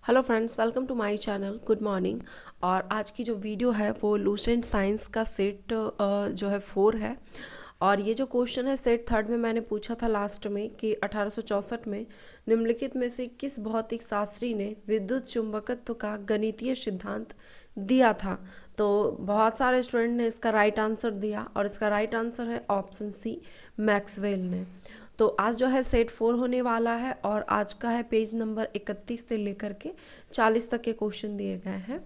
Hello friends, welcome to my channel. Good morning. और आज की जो वीडियो है वो लूसेंट साइंस का सेट जो है 4 है। और ये जो क्वेश्चन है सेट थर्ड में मैंने पूछा था लास्ट में कि 1864 में निम्नलिखित में से किस भौतिक शास्त्री ने विद्युत चुंबकत्व का गणितीय सिद्धांत दिया था। तो बहुत सारे स्टूडेंट ने इसका राइट आंसर दिया और इसका राइट आंसर है ऑप्शन सी, मैक्सवेल ने। तो आज जो है सेट 4 होने वाला है और आज का है पेज नंबर 31 से लेकर के 40 तक के क्वेश्चन दिए गए हैं।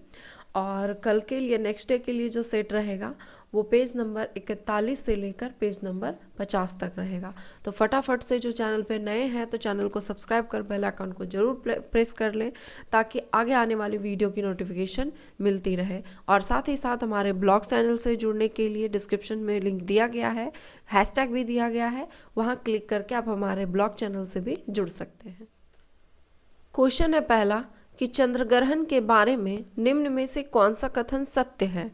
और कल के लिए नेक्स्ट डे के लिए जो सेट रहेगा वो पेज नंबर 41 से लेकर पेज नंबर 50 तक रहेगा। तो फटाफट से जो चैनल पे नए हैं तो चैनल को सब्सक्राइब कर बेल आइकन को जरूर प्रेस कर लें ताकि आगे आने वाली वीडियो की नोटिफिकेशन मिलती रहे। और साथ ही साथ हमारे ब्लॉग चैनल से जुड़ने के लिए डिस्क्रिप्शन में लिंक दिया गया है, हैशटैग भी दिया गया है, वहाँ क्लिक करके आप हमारे ब्लॉग चैनल से भी जुड़ सकते हैं। क्वेश्चन है पहला कि चंद्रग्रहण के बारे में निम्न में से कौन सा कथन सत्य है।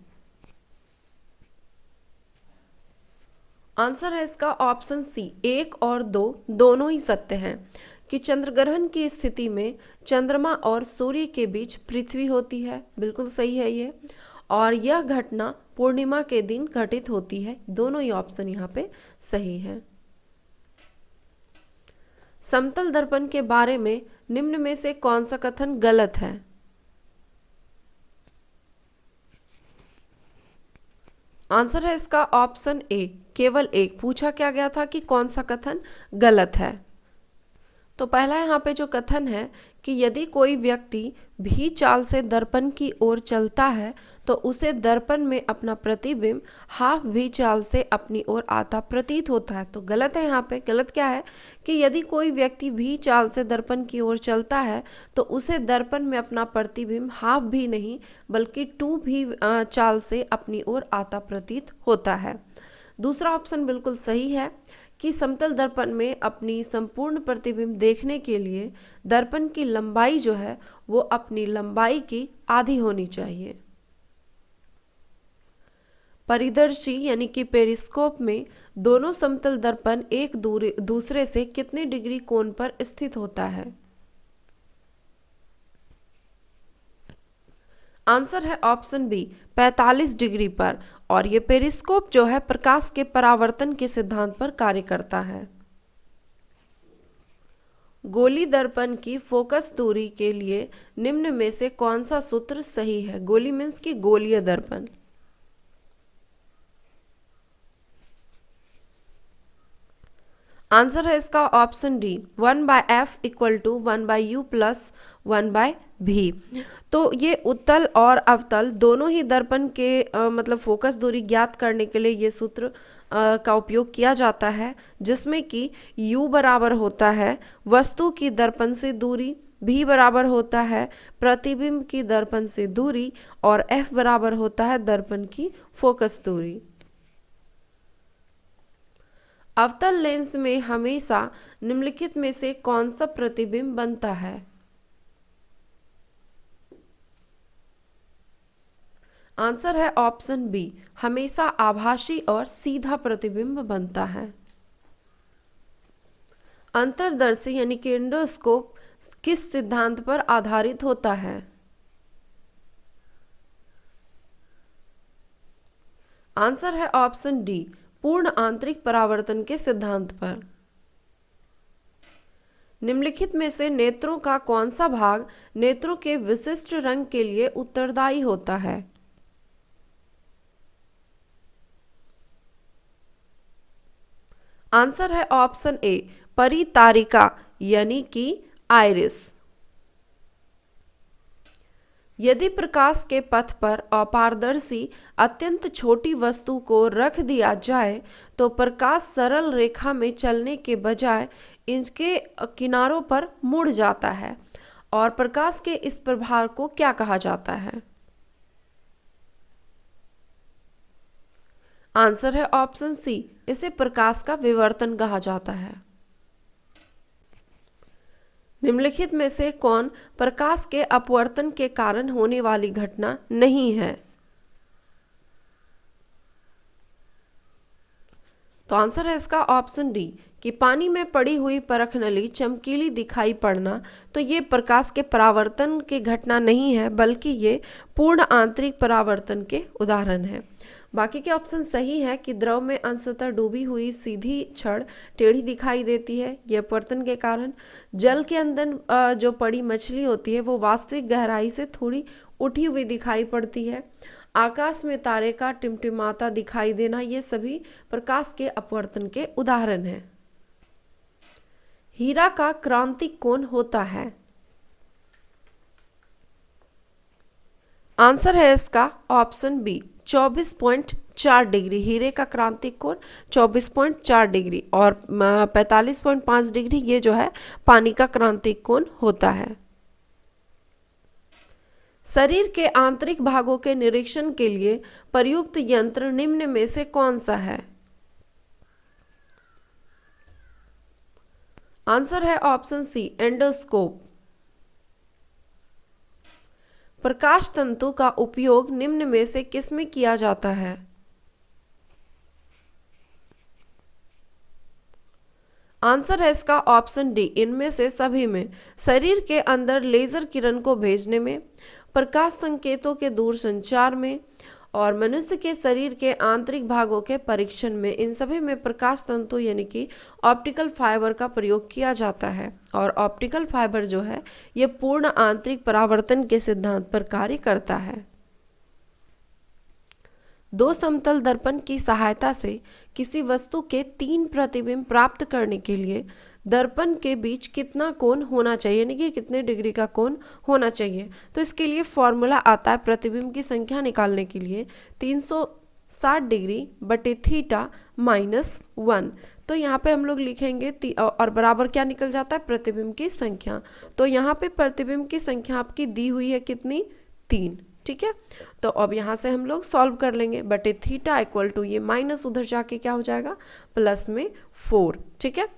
आंसर है इसका ऑप्शन सी, 1 और 2 दोनों ही सत्य हैं कि चंद्रग्रहण की स्थिति में चंद्रमा और सूर्य के बीच पृथ्वी होती है। बिल्कुल सही है ये। और यह घटना पूर्णिमा के दिन घटित होती है। दोनों ही ऑप्शन यहाँ पे सही है। समतल दर्पण के बारे में निम्न में से कौन सा कथन गलत है। आंसर है इसका ऑप्शन ए, केवल एक। पूछा क्या गया था कि कौन सा कथन गलत है। तो पहला यहाँ पे जो कथन है कि यदि कोई व्यक्ति भी चाल से दर्पण की ओर चलता है तो उसे दर्पण में अपना प्रतिबिंब हाफ भी चाल से अपनी ओर आता प्रतीत होता है। तो गलत है यहाँ पे। गलत क्या है कि यदि कोई व्यक्ति भी चाल से दर्पण की ओर चलता है तो उसे दर्पण में अपना प्रतिबिंब हाफ भी नहीं बल्कि 2 भी चाल से अपनी ओर आता प्रतीत होता है। दूसरा ऑप्शन बिल्कुल सही है कि समतल दर्पण में अपनी संपूर्ण प्रतिबिंब देखने के लिए दर्पण की लंबाई जो है वो अपनी लंबाई की आधी होनी चाहिए। परिदर्शी यानी कि पेरिस्कोप में दोनों समतल दर्पण एक दूसरे से कितने डिग्री कोण पर स्थित होता है। आंसर है ऑप्शन बी, 45 डिग्री पर। और ये पेरिस्कोप जो है प्रकाश के परावर्तन के सिद्धांत पर कार्य करता है। गोली दर्पण की फोकस दूरी के लिए निम्न में से कौन सा सूत्र सही है। गोली मीन्स की गोलीय दर्पण। आंसर है इसका option D, 1/f equal to 1/u plus 1/v। तो ये उत्तल और अवतल दोनों ही दर्पण के मतलब फोकस दूरी ज्ञात करने के लिए ये सूत्र का उपयोग किया जाता है, जिसमें कि u बराबर होता है वस्तु की दर्पण से दूरी, v बराबर होता है प्रतिबिंब की दर्पण से दूरी और f बराबर होता है दर्पण की फोकस दूरी। अवतल लेंस में हमेशा निम्नलिखित में से कौन सा प्रतिबिंब बनता है। आंसर है ऑप्शन बी, हमेशा आभासी और सीधा प्रतिबिंब बनता है। अंतर्दर्शी यानी कि एंडोस्कोप किस सिद्धांत पर आधारित होता है। आंसर है ऑप्शन डी, पूर्ण आंतरिक परावर्तन के सिद्धांत पर। निम्नलिखित में से नेत्रों का कौन सा भाग नेत्रों के विशिष्ट रंग के लिए उत्तरदायी होता है। आंसर है ऑप्शन ए, परितारिका यानी कि आइरिस। यदि प्रकाश के पथ पर अपारदर्शी अत्यंत छोटी वस्तु को रख दिया जाए तो प्रकाश सरल रेखा में चलने के बजाय इनके किनारों पर मुड़ जाता है और प्रकाश के इस प्रभाव को क्या कहा जाता है। आंसर है ऑप्शन सी, इसे प्रकाश का विवर्तन कहा जाता है। निम्नलिखित में से कौन प्रकाश के अपवर्तन के कारण होने वाली घटना नहीं है। तो आंसर है इसका ऑप्शन डी, कि पानी में पड़ी हुई परखनली चमकीली दिखाई पड़ना, तो ये प्रकाश के परावर्तन की घटना नहीं है, बल्कि ये पूर्ण आंतरिक परावर्तन के उदाहरण है। बाकी के ऑप्शन सही है कि द्रव में अंशतः डूबी हुई सीधी छड़ टेढ़ी दिखाई देती है, ये अपवर्तन के कारण। जल के अंदर जो पड़ी मछली होती है वो वास्तविक गहराई से थोड़ी उठी हुई दिखाई पड़ती है। आकाश में तारे का टिमटिमाता दिखाई देना, ये सभी प्रकाश के अपवर्तन के उदाहरण हैं। हीरा का क्रांतिक कोण होता है। आंसर है इसका ऑप्शन बी 24.4 डिग्री। हीरे का क्रांतिक कोण 24.4 डिग्री और 45.5 डिग्री ये जो है पानी का क्रांतिक कोण होता है। शरीर के आंतरिक भागों के निरीक्षण के लिए प्रयुक्त यंत्र निम्न में से कौन सा है? आंसर है ऑप्शन सी एंडोस्कोप। प्रकाश तंतु का उपयोग निम्न में से किस में किया जाता है? आंसर है इसका ऑप्शन डी इनमें से सभी में। शरीर के अंदर लेजर किरण को भेजने में, प्रकाश संकेतों के दूर संचार में और मनुष्य के शरीर के आंतरिक भागों के परीक्षण में, इन सभी में प्रकाश तंतु यानी कि ऑप्टिकल फाइबर का प्रयोग किया जाता है। और ऑप्टिकल फाइबर जो है ये पूर्ण आंतरिक परावर्तन के सिद्धांत पर कार्य करता है। दो समतल दर्पण की सहायता से किसी वस्तु के 3 प्रतिबिंब प्राप्त करने के लिए दर्पण के बीच कितना कोण होना चाहिए, यानी कि कितने डिग्री का कोण होना चाहिए। तो इसके लिए फॉर्मूला आता है प्रतिबिंब की संख्या निकालने के लिए 360 डिग्री बटे थीटा माइनस 1। तो यहाँ पे हम लोग लिखेंगे और बराबर क्या निकल जाता है प्रतिबिंब की संख्या। तो यहाँ पे प्रतिबिंब की संख्या आपकी दी हुई है कितनी 3, ठीक है। तो अब यहाँ से हम लोग सॉल्व कर लेंगे। बटे थीटा इक्वल टू ये माइनस उधर जाके क्या हो जाएगा प्लस में 4, ठीक है।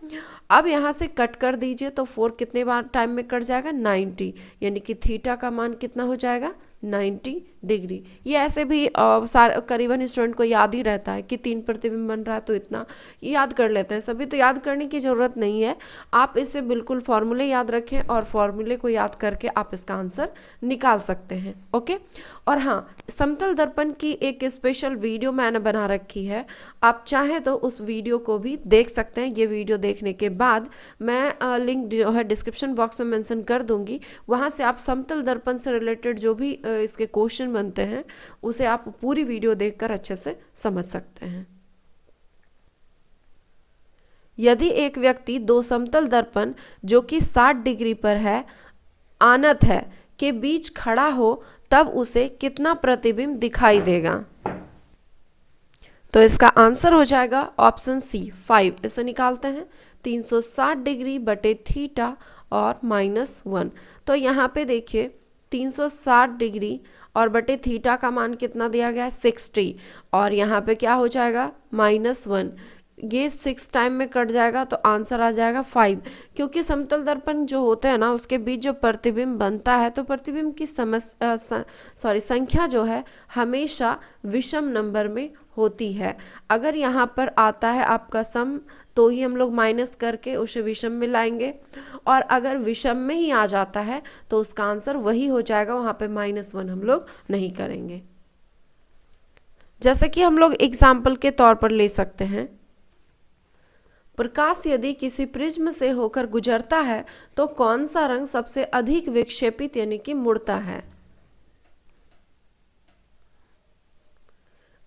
अब यहाँ से कट कर दीजिए तो 4 कितने बार टाइम में कट जाएगा 90, यानी कि थीटा का मान कितना हो जाएगा 90 डिग्री। ये ऐसे भी करीबन स्टूडेंट को याद ही रहता है कि 3 प्रतिबिंब बन रहा है तो इतना याद कर लेते हैं सभी, तो याद करने की ज़रूरत नहीं है। आप इसे बिल्कुल फॉर्मूले याद रखें और फॉर्मूले को याद करके आप इसका आंसर निकाल सकते हैं, ओके। और हाँ, समतल दर्पण की एक स्पेशल वीडियो मैंने बना रखी है, आप चाहें तो उस वीडियो को भी देख सकते हैं। ये वीडियो देखने के बाद मैं लिंक जो है डिस्क्रिप्शन बॉक्स में मेंशन कर दूंगी, वहाँ से आप समतल दर्पण से रिलेटेड जो भी इसके क्वेश्चन बनते हैं उसे आप पूरी वीडियो देखकर अच्छे से समझ सकते हैं। यदि एक व्यक्ति 2 समतल दर्पण जो कि 60 डिग्री पर है आनत है के बीच खड़ा हो तब उसे कितना प्रतिबिंब दिखाई देगा? तो इसका आंसर हो जाएगा ऑप्शन सी 5। इसे निकालते हैं 360 डिग्री बटे थीटा और माइनस 1। तो यहाँ पे देखिए 360 डिग्री और बटे थीटा का मान कितना दिया गया है 60 और यहाँ पे क्या हो जाएगा -1। ये 6 टाइम में कट जाएगा तो आंसर आ जाएगा 5। क्योंकि समतल दर्पण जो होते हैं ना उसके बीच जो प्रतिबिंब बनता है तो प्रतिबिंब की संख्या जो है हमेशा विषम नंबर में होती है। अगर यहाँ पर आता है आपका सम तो ही हम लोग माइनस करके उसे विषम में लाएंगे, और अगर विषम में ही आ जाता है तो उसका आंसर वही हो जाएगा, वहाँ पे -1 हम लोग नहीं करेंगे। जैसे कि हम लोग एग्जाम्पल के तौर पर ले सकते हैं, प्रकाश यदि किसी प्रिज्म से होकर गुजरता है तो कौन सा रंग सबसे अधिक विक्षेपित यानी कि मुड़ता है?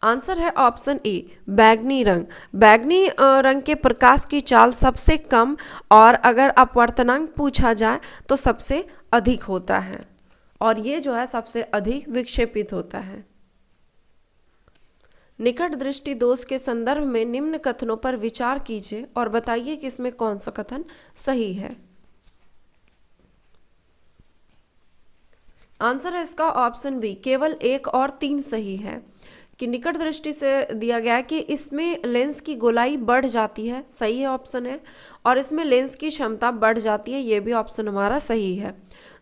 आंसर है ऑप्शन ए बैगनी रंग। बैगनी रंग के प्रकाश की चाल सबसे कम और अगर अपवर्तनांक पूछा जाए तो सबसे अधिक होता है, और ये जो है सबसे अधिक विक्षेपित होता है। निकट दृष्टि दोष के संदर्भ में निम्न कथनों पर विचार कीजिए और बताइए कि इसमें कौन सा कथन सही है। आंसर है इसका ऑप्शन बी केवल 1 और 3 सही है। कि निकट दृष्टि से दिया गया है कि इसमें लेंस की गोलाई बढ़ जाती है, सही है ऑप्शन है, और इसमें लेंस की क्षमता बढ़ जाती है, ये भी ऑप्शन हमारा सही है।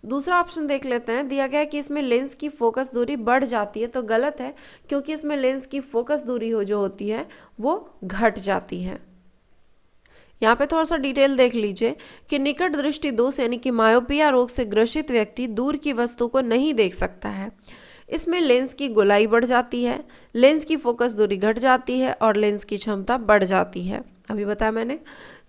दूसरा ऑप्शन देख लेते हैं, दिया गया है कि इसमें लेंस की फोकस दूरी बढ़ जाती है, तो गलत है क्योंकि इसमें लेंस की फोकस दूरी जो होती है वो घट जाती है। यहाँ पे थोड़ा सा डिटेल देख लीजिए कि निकट दृष्टि दोष यानी कि मायोपिया रोग से ग्रसित व्यक्ति दूर की वस्तु को नहीं देख सकता है। इसमें लेंस की गोलाई बढ़ जाती है, लेंस की फोकस दूरी घट जाती है और लेंस की क्षमता बढ़ जाती है, अभी बताया मैंने,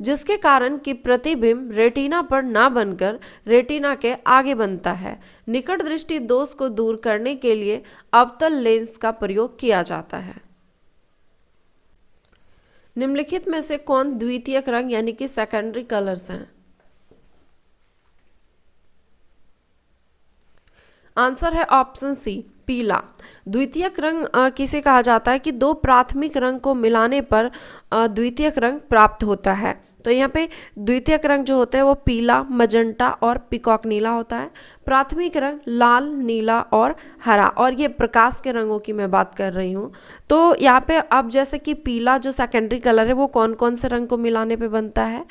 जिसके कारण कि प्रतिबिंब रेटिना पर ना बनकर रेटिना के आगे बनता है। निकट दृष्टि दोष को दूर करने के लिए अवतल लेंस का प्रयोग किया जाता है। निम्नलिखित में से कौन द्वितीयक रंग यानी कि सेकेंडरी कलर्स हैं? आंसर है ऑप्शन सी, पीला। द्वितीयक रंग किसे कहा जाता है कि दो प्राथमिक रंग को मिलाने पर द्वितीयक रंग प्राप्त होता है। तो यहाँ पे द्वितीयक रंग जो होता है वो पीला, मजंटा और पिकॉक नीला होता है। प्राथमिक रंग लाल, नीला और हरा, और ये प्रकाश के रंगों की मैं बात कर रही हूँ। तो यहाँ पे अब जैसे कि पीला जो सेकेंडरी कलर है वो कौन कौन से रंग को मिलाने पे बनता है,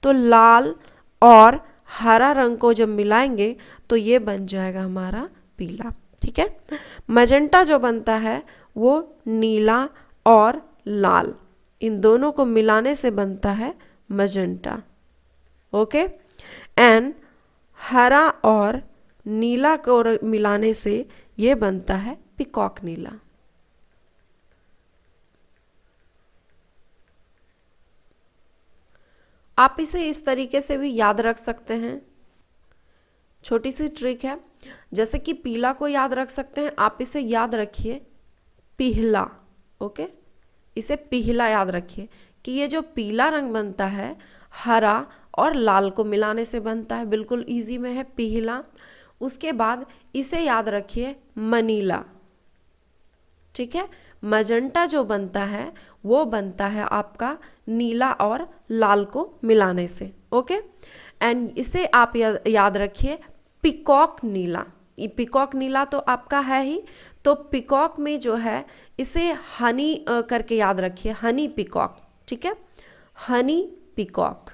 तो लाल और हरा रंग को जब मिलाएंगे तो ये बन जाएगा हमारा पीला। ठीक है। मजेंटा जो बनता है वो नीला और लाल, इन दोनों को मिलाने से बनता है मजेंटा। ओके। एंड हरा और नीला को मिलाने से ये बनता है पिकॉक नीला। आप इसे इस तरीके से भी याद रख सकते हैं, छोटी सी ट्रिक है। जैसे कि पीला को याद रख सकते हैं, आप इसे याद रखिए पीला। ओके, इसे पीला याद रखिए कि ये जो पीला रंग बनता है हरा और लाल को मिलाने से बनता है, बिल्कुल इजी में है पीला। उसके बाद इसे याद रखिए मनीला। ठीक है। मजंटा जो बनता है वो बनता है आपका नीला और लाल को मिलाने से। ओके। एंड इसे आप याद रखिए पिकॉक नीला। पिकॉक नीला तो आपका है ही, तो पिकॉक में जो है इसे हनी करके याद रखिए, हनी पिकॉक। ठीक है, हनी पिकॉक।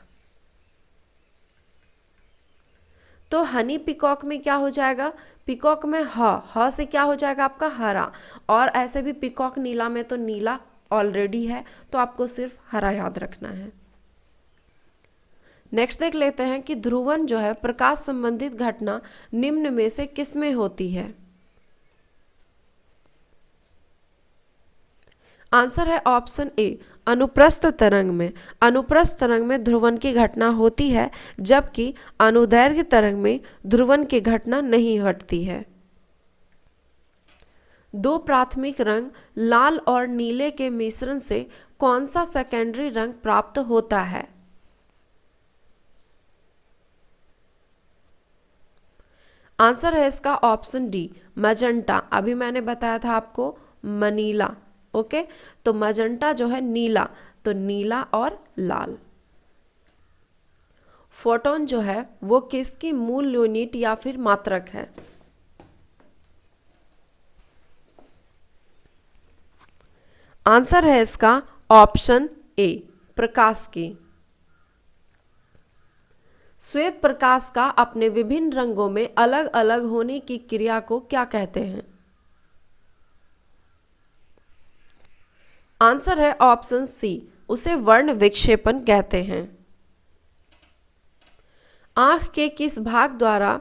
तो हनी पिकॉक में क्या हो जाएगा, पिकॉक में ह से क्या हो जाएगा आपका हरा, और ऐसे भी पिकॉक नीला में तो नीला ऑलरेडी है, तो आपको सिर्फ हरा याद रखना है। नेक्स्ट देख लेते हैं कि ध्रुवन जो है प्रकाश संबंधित घटना निम्न में से किसमें होती है। आंसर है ऑप्शन ए, अनुप्रस्थ तरंग में। अनुप्रस्थ तरंग में ध्रुवन की घटना होती है, जबकि अनुदैर्घ्य तरंग में ध्रुवन की घटना नहीं घटती है। दो प्राथमिक रंग लाल और नीले के मिश्रण से कौन सा सेकेंडरी रंग प्राप्त होता है। आंसर है इसका ऑप्शन डी, मजंटा। अभी मैंने बताया था आपको मनीला। ओके, तो मजंटा जो है नीला, तो नीला और लाल। फोटोन जो है वो किसकी मूल यूनिट या फिर मात्रक है। आंसर है इसका ऑप्शन ए, प्रकाश की। श्वेत प्रकाश का अपने विभिन्न रंगों में अलग अलग होने की क्रिया को क्या कहते हैं। आंसर है ऑप्शन सी, उसे वर्ण विक्षेपण कहते हैं। आंख के किस भाग द्वारा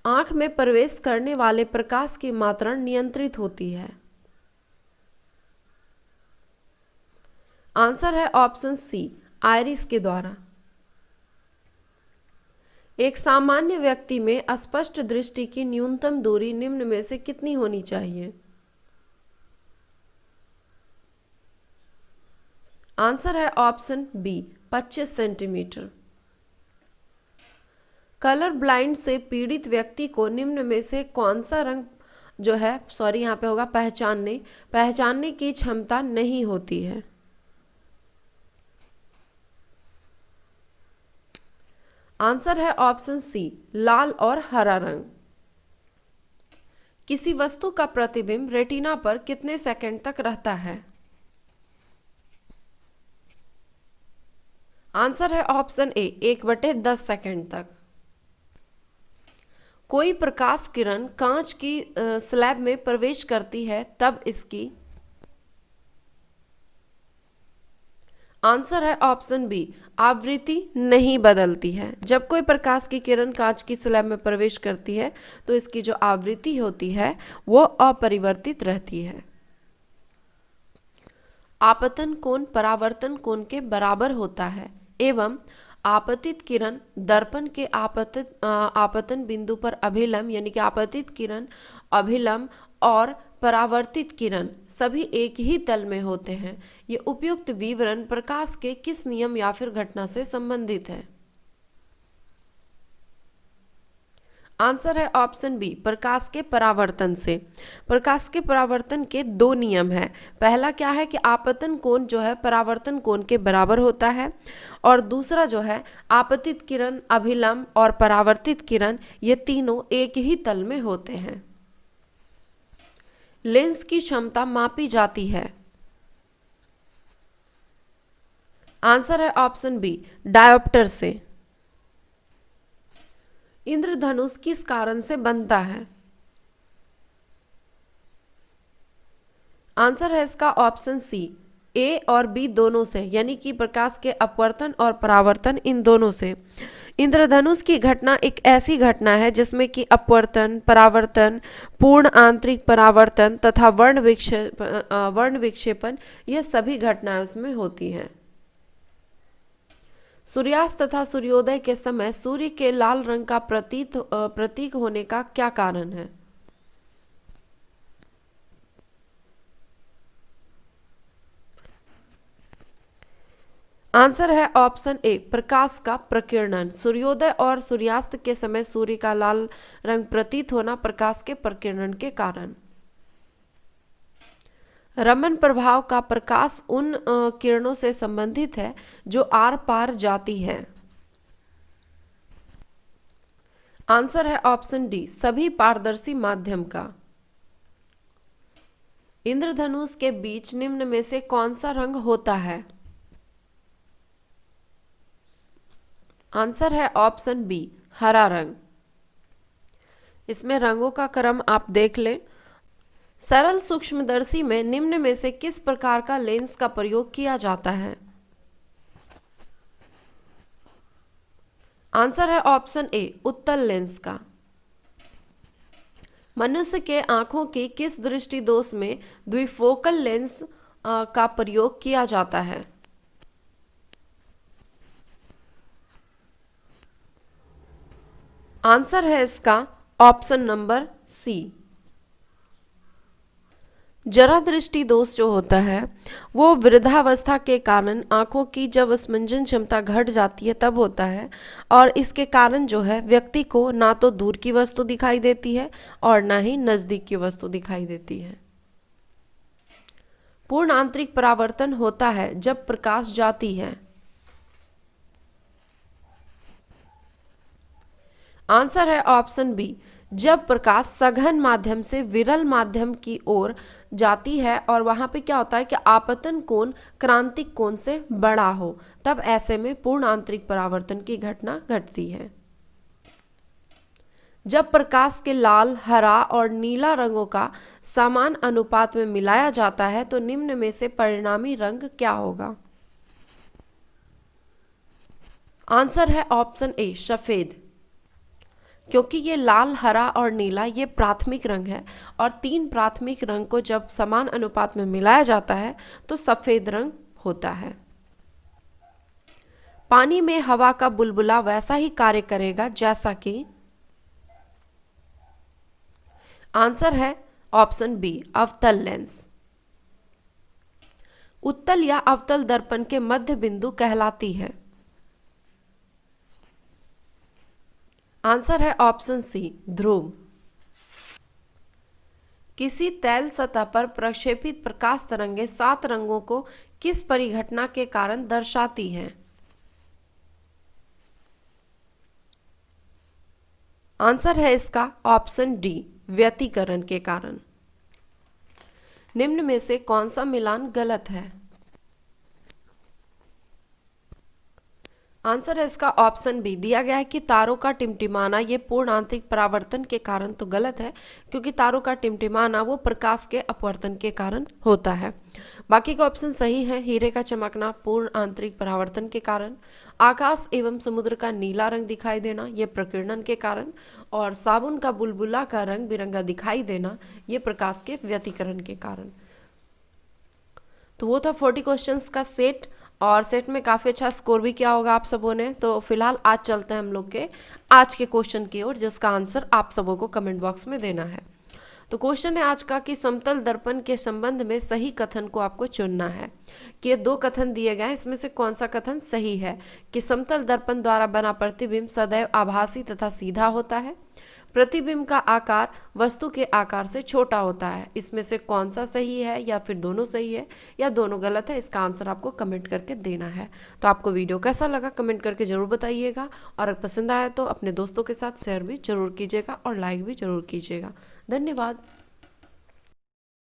आंख में प्रवेश करने वाले प्रकाश की मात्रा नियंत्रित होती है। आंसर है ऑप्शन सी, आइरिस के द्वारा। एक सामान्य व्यक्ति में स्पष्ट दृष्टि की न्यूनतम दूरी निम्न में से कितनी होनी चाहिए। आंसर है option B, 25 centimetre. Colour blind से पीड़ित व्यक्ति को निम्न में से कौन सा रंग जो है, यहाँ पे होगा पहचानने की क्षमता नहीं होती है। आंसर है ऑप्शन सी, लाल और हरा रंग। किसी वस्तु का प्रतिबिंब रेटिना पर कितने सेकंड तक रहता है। आंसर है ऑप्शन ए, 1/10 सेकंड तक। कोई प्रकाश किरण कांच की स्लैब में प्रवेश करती है तब इसकी। आंसर है ऑप्शन बी, आवृत्ति नहीं बदलती है। जब कोई प्रकाश की किरण कांच की स्लैब में प्रवेश करती है तो इसकी जो आवृत्ति होती है वो अपरिवर्तित रहती है। आपतन कोण परावर्तन कोण के बराबर होता है एवं आपतित किरण दर्पण के आपतन बिंदु पर अभिलंब यानी कि आपतित किरण अभिलंब और परावर्तित किरण सभी एक ही तल में होते हैं। ये उपयुक्त विवरण प्रकाश के किस नियम या फिर घटना से संबंधित है? आंसर है ऑप्शन बी, प्रकाश के परावर्तन से। प्रकाश के परावर्तन के दो नियम हैं। पहला क्या है कि आपतन कोण जो है परावर्तन कोण के बराबर होता है, और दूसरा जो है आपतित किरण अभिलंब और परावर्तित किरण ये तीनों एक ही तल में होते हैं। लेंस की क्षमता मापी जाती है। आंसर है ऑप्शन बी, डायोप्टर से। इंद्रधनुष किस कारण से बनता है? आंसर है इसका ऑप्शन सी, ए और बी दोनों से, यानी कि प्रकाश के अपवर्तन और परावर्तन इन दोनों से। इंद्रधनुष की घटना एक ऐसी घटना है जिसमें कि अपवर्तन, परावर्तन, पूर्ण आंतरिक परावर्तन तथा वर्ण विक्षेपण ये सभी घटनाएं उसमें होती हैं। सूर्यास्त तथा सूर्योदय के समय सूर्य के लाल रंग का प्रतीक होने का क्या कारण है? आंसर है ऑप्शन ए, प्रकाश का प्रकीर्णन। सूर्योदय और सूर्यास्त के समय सूर्य का लाल रंग प्रतीत होना प्रकाश के प्रकीर्णन के कारण। रमन प्रभाव का प्रकाश उन किरणों से संबंधित है जो आर पार जाती है। आंसर है ऑप्शन डी, सभी पारदर्शी माध्यम का। इंद्रधनुष के बीच निम्न में से कौन सा रंग होता है? आंसर है ऑप्शन बी, हरा रंग। इसमें रंगों का क्रम आप देख लें। सरल सूक्ष्मदर्शी में निम्न में से किस प्रकार का लेंस का प्रयोग किया जाता है? आंसर है ऑप्शन ए, उत्तल लेंस का। मनुष्य के आंखों की किस दृष्टि दोष में द्विफोकल लेंस का प्रयोग किया जाता है? आंसर है इसका ऑप्शन नंबर सी। जरा दृष्टि दोष जो होता है वो वृद्धावस्था के कारण आंखों की जब स्पंजन क्षमता घट जाती है तब होता है, और इसके कारण जो है व्यक्ति को ना तो दूर की वस्तु दिखाई देती है और ना ही नजदीक की वस्तु दिखाई देती है। पूर्ण आंतरिक परावर्तन होता है जब प्रकाश जाती है। आंसर है ऑप्शन बी, जब प्रकाश सघन माध्यम से विरल माध्यम की ओर जाती है और वहां पे क्या होता है कि आपतन कोण क्रांतिक कोण से बड़ा हो, तब ऐसे में पूर्ण आंतरिक परावर्तन की घटना घटती है। जब प्रकाश के लाल, हरा और नीला रंगों का समान अनुपात में मिलाया जाता है तो निम्न में से परिणामी रंग क्या होगा? आंसर है ऑप्शन ए, सफेद। क्योंकि ये लाल, हरा और नीला ये प्राथमिक रंग है, और तीन प्राथमिक रंग को जब समान अनुपात में मिलाया जाता है तो सफेद रंग होता है। पानी में हवा का बुलबुला वैसा ही कार्य करेगा जैसा कि। आंसर है ऑप्शन बी, अवतल लेंस। उत्तल या अवतल दर्पण के मध्य बिंदु कहलाती है। आंसर है ऑप्शन सी, ध्रुव। किसी तैल सतह पर प्रक्षेपित प्रकाश तरंगें 7 रंगों को किस परिघटना के कारण दर्शाती हैं? आंसर है इसका ऑप्शन डी, व्यतिकरण के कारण। निम्न में से कौन सा मिलान गलत है? आंसर है इसका ऑप्शन बी। दिया गया है कि तारों का टिमटिमाना ये पूर्ण आंतरिक परावर्तन के कारण, तो गलत है, क्योंकि तारों का टिमटिमाना वो प्रकाश के अपवर्तन के कारण होता है। बाकी का ऑप्शन सही है। हीरे का चमकना पूर्ण आंतरिक परावर्तन के कारण, आकाश एवं समुद्र का नीला रंग दिखाई देना ये प्रकीर्णन के कारण, और साबुन का बुलबुला का रंग बिरंगा दिखाई देना ये प्रकाश के व्यतिकरण के कारण। तो वो था 40 क्वेश्चंस का सेट, और सेट में काफ़ी अच्छा स्कोर भी किया होगा आप सबों ने। तो फिलहाल आज चलते हैं हम लोग के आज के क्वेश्चन की ओर, जिसका आंसर आप सबों को कमेंट बॉक्स में देना है। तो क्वेश्चन है आज का कि समतल दर्पण के संबंध में सही कथन को आपको चुनना है। कि ये दो कथन दिए गए हैं, इसमें से कौन सा कथन सही है। कि समतल दर्पण द्वारा बना प्रतिबिंब सदैव आभासी तथा सीधा होता है। प्रतिबिंब का आकार वस्तु के आकार से छोटा होता है। इसमें से कौन सा सही है, या फिर दोनों सही है, या दोनों गलत है। इसका आंसर आपको कमेंट करके देना है। तो आपको वीडियो कैसा लगा कमेंट करके जरूर बताइएगा, और अगर पसंद आया तो अपने दोस्तों के साथ शेयर भी जरूर कीजिएगा और लाइक भी जरूर कीजिएगा। धन्यवाद।